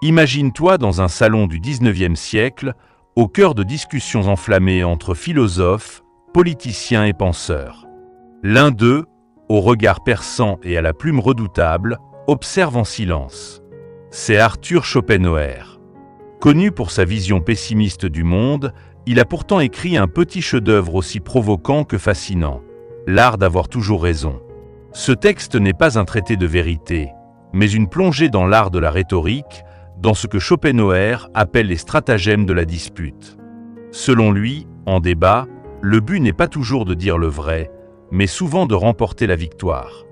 Imagine-toi dans un salon du 19e siècle, au cœur de discussions enflammées entre philosophes, politiciens et penseurs. L'un d'eux, au regard perçant et à la plume redoutable, observe en silence. C'est Arthur Schopenhauer. Connu pour sa vision pessimiste du monde, il a pourtant écrit un petit chef-d'œuvre aussi provoquant que fascinant, L'art d'avoir toujours raison. Ce texte n'est pas un traité de vérité, mais une plongée dans l'art de la rhétorique, dans ce que Schopenhauer appelle les stratagèmes de la dispute. Selon lui, en débat, le but n'est pas toujours de dire le vrai, mais souvent de remporter la victoire.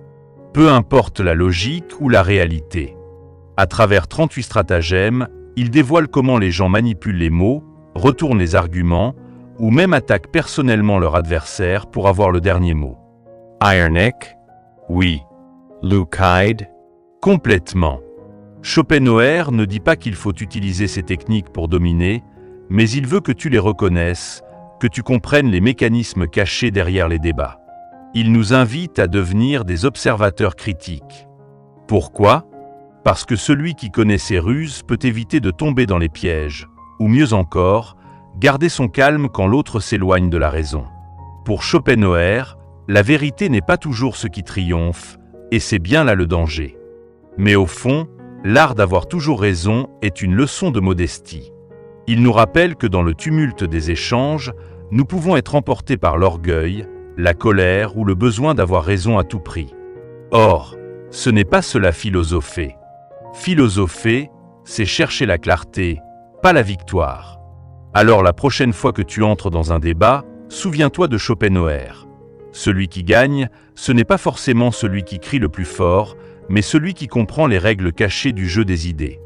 Peu importe la logique ou la réalité. À travers 38 stratagèmes, il dévoile comment les gens manipulent les mots, retournent les arguments, ou même attaquent personnellement leur adversaire pour avoir le dernier mot. Ironique? Oui, Lucide? complètement. Schopenhauer ne dit pas qu'il faut utiliser ces techniques pour dominer, mais il veut que tu les reconnaisses, que tu comprennes les mécanismes cachés derrière les débats. Il nous invite à devenir des observateurs critiques. Pourquoi ? Parce que celui qui connaît ces ruses peut éviter de tomber dans les pièges, ou mieux encore, garder son calme quand l'autre s'éloigne de la raison. Pour Schopenhauer, la vérité n'est pas toujours ce qui triomphe, et c'est bien là le danger. Mais au fond, l'art d'avoir toujours raison est une leçon de modestie. Il nous rappelle que dans le tumulte des échanges, nous pouvons être emportés par l'orgueil, la colère ou le besoin d'avoir raison à tout prix. Or, ce n'est pas cela philosopher. Philosopher, c'est chercher la clarté, pas la victoire. Alors la prochaine fois que tu entres dans un débat, souviens-toi de Schopenhauer. Celui qui gagne, ce n'est pas forcément celui qui crie le plus fort, mais celui qui comprend les règles cachées du jeu des idées.